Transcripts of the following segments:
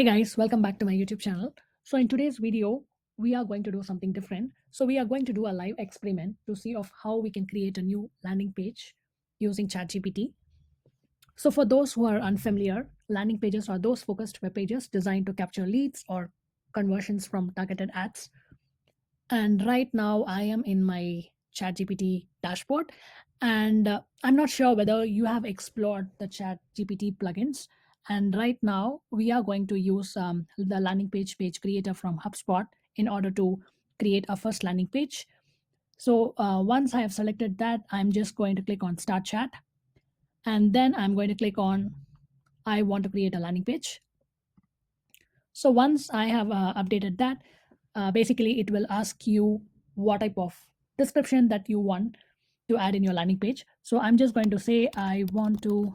Hey guys, welcome back to my YouTube channel. So in today's video, we are going to do something different. So we are going to do a live experiment to see of how we can create a new landing page using ChatGPT. So for those who are unfamiliar, landing pages are those focused web pages designed to capture leads or conversions from targeted ads. And right now I am in my ChatGPT dashboard, and I'm not sure whether you have explored the ChatGPT plugins. And right now we are going to use the landing page creator from HubSpot in order to create a first landing page. So once I have selected that, I'm just going to click on Start Chat, and then I'm going to click on I want to create a landing page. So once I have updated that, basically it will ask you what type of description that you want to add in your landing page. So I'm just going to say I want to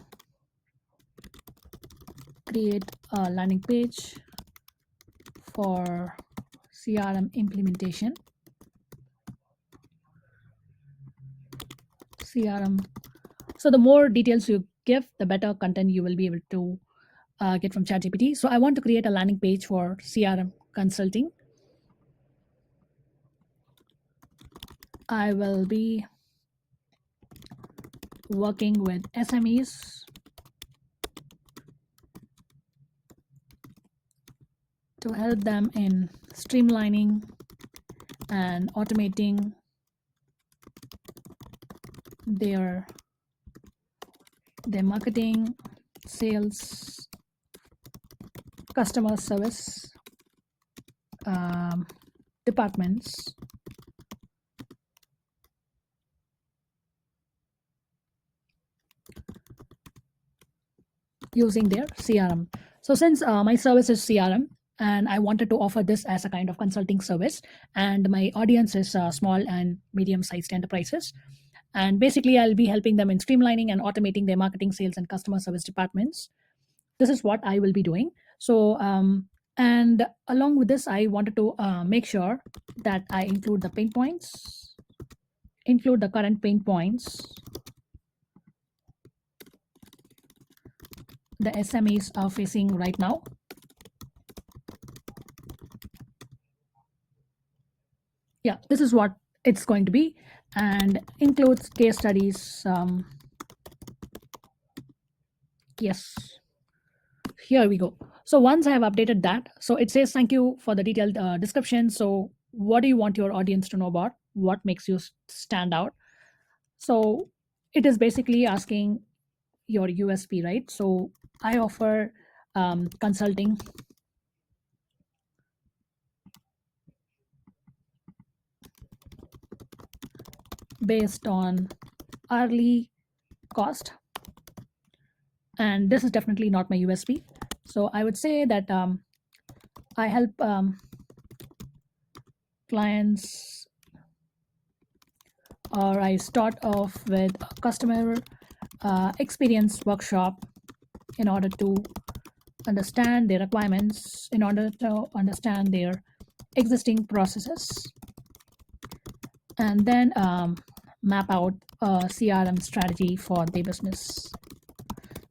create a landing page for CRM implementation. CRM. So the more details you give, the better content you will be able to get from ChatGPT. So I want to create a landing page for CRM consulting. I will be working with SMEs to help them in streamlining and automating their marketing, sales, customer service departments using their CRM. So since my service is CRM, and I wanted to offer this as a kind of consulting service, and my audience is small and medium sized enterprises, and basically I'll be helping them in streamlining and automating their marketing, sales, and customer service departments. This is what I will be doing. So and along with this, I wanted to make sure that I include the pain points, include the current pain points the SMEs are facing right now. Yeah, this is what it's going to be, and includes case studies. Yes, here we go. So once I have updated that, so it says thank you for the detailed description. So what do you want your audience to know about? What makes you stand out? So it is basically asking your USP, right? So I offer consulting based on hourly cost, and this is definitely not my USP. So I would say that I help clients, or I start off with a customer experience workshop in order to understand their requirements, in order to understand their existing processes, and then map out a CRM strategy for their business.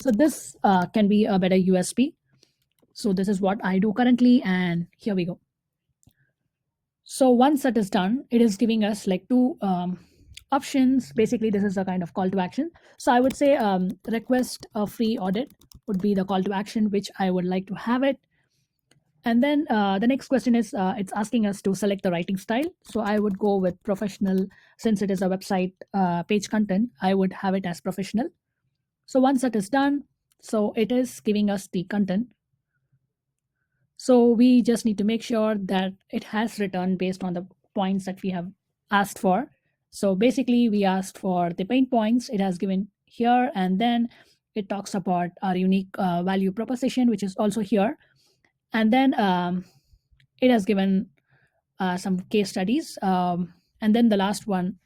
So this can be a better USP. So this is what I do currently, and here we go. So once that is done, it is giving us like two options. Basically, this is a kind of call to action. So I would say request a free audit would be the call to action, which I would like to have it. And then the next question is it's asking us to select the writing style. So I would go with professional. Since it is a website page content, I would have it as professional. So once that is done, so it is giving us the content. So we just need to make sure that it has written based on the points that we have asked for. So basically we asked for the pain points, it has given here, and then it talks about our unique value proposition, which is also here. And then it has given some case studies. And then the last one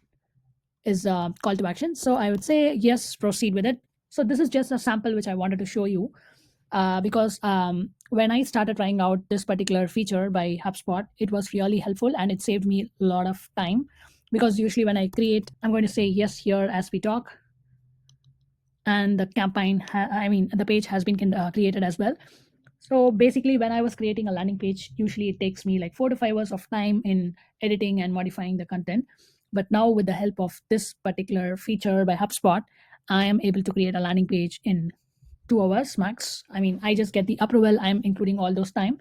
is call to action. So I would say, yes, proceed with it. So this is just a sample which I wanted to show you because when I started trying out this particular feature by HubSpot, it was really helpful and it saved me a lot of time, because usually when I create, I'm going to say yes here as we talk, and the campaign, the page has been created as well. So basically, when I was creating a landing page, usually it takes me like 4 to 5 hours of time in editing and modifying the content. But now, with the help of this particular feature by HubSpot, I am able to create a landing page in 2 hours max. I mean, I just get the approval, I'm including all those time,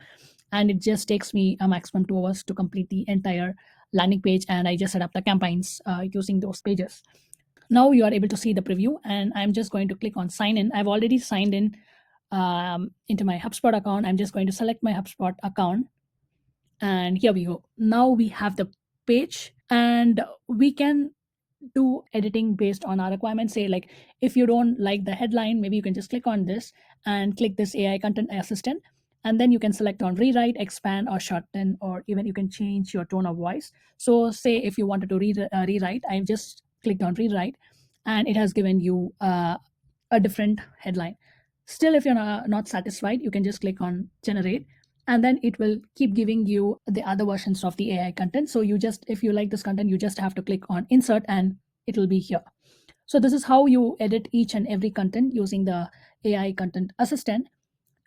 and it just takes me a maximum 2 hours to complete the entire landing page. And I just set up the campaigns using those pages. Now you are able to see the preview, and I'm just going to click on sign in. I've already signed in into my HubSpot account. I'm just going to select my HubSpot account, and here we go. Now we have the page, and we can do editing based on our requirements. Say, like, if you don't like the headline, maybe you can just click on this and click this AI content assistant, and then you can select on rewrite, expand, or shorten, or even you can change your tone of voice. So say if you wanted to rewrite, I've just clicked on rewrite, and it has given you a different headline. Still, if you're not satisfied, you can just click on generate, and then it will keep giving you the other versions of the AI content. So you just, if you like this content, you just have to click on insert, and it will be here. So this is how you edit each and every content using the AI content assistant.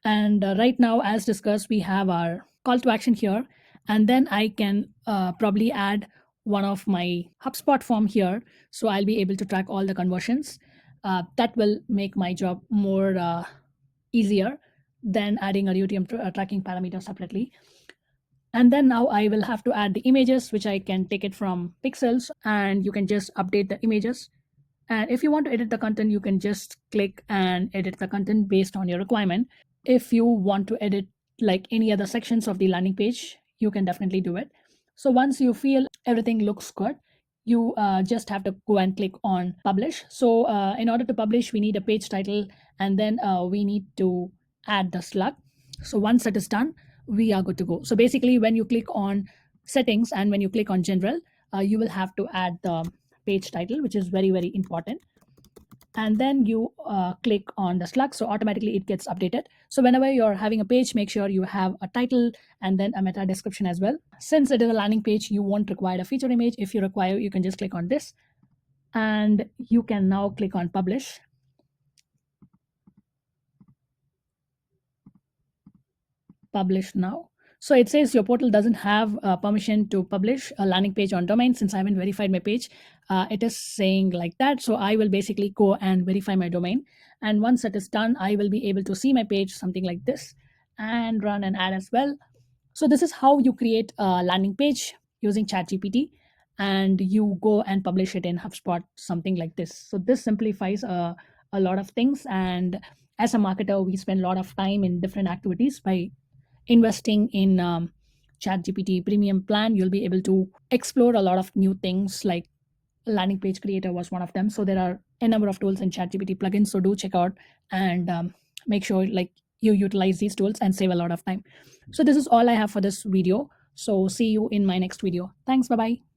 And right now, as discussed, we have our call to action here, and then I can probably add one of my HubSpot form here, so I'll be able to track all the conversions. That will make my job more easier than adding a UTM tracking parameter separately. And then now I will have to add the images, which I can take it from pixels, and you can just update the images. And if you want to edit the content, you can just click and edit the content based on your requirement. If you want to edit like any other sections of the landing page, you can definitely do it. So once you feel everything looks good, you just have to go and click on publish. So in order to publish, we need a page title, and then we need to add the slug. So once that is done, we are good to go. So basically, when you click on settings and when you click on general, you will have to add the page title, which is very, very important. And then you click on the slug, so automatically it gets updated. So whenever you're having a page, make sure you have a title and then a meta description as well. Since it is a landing page, you won't require a feature image. If you require, you can just click on this, and you can now click on publish. Publish now. So it says your portal doesn't have permission to publish a landing page on domain. Since I haven't verified my page, it is saying like that. So I will basically go and verify my domain. And once that is done, I will be able to see my page, something like this, and run an ad as well. So this is how you create a landing page using ChatGPT, and you go and publish it in HubSpot, something like this. So this simplifies a lot of things. And as a marketer, we spend a lot of time in different activities. By investing in ChatGPT premium plan, you'll be able to explore a lot of new things, like landing page creator was one of them. So there are a number of tools in ChatGPT plugins, so do check out and make sure like you utilize these tools and save a lot of time. So this is all I have for this video. So see you in my next video. Thanks. Bye bye.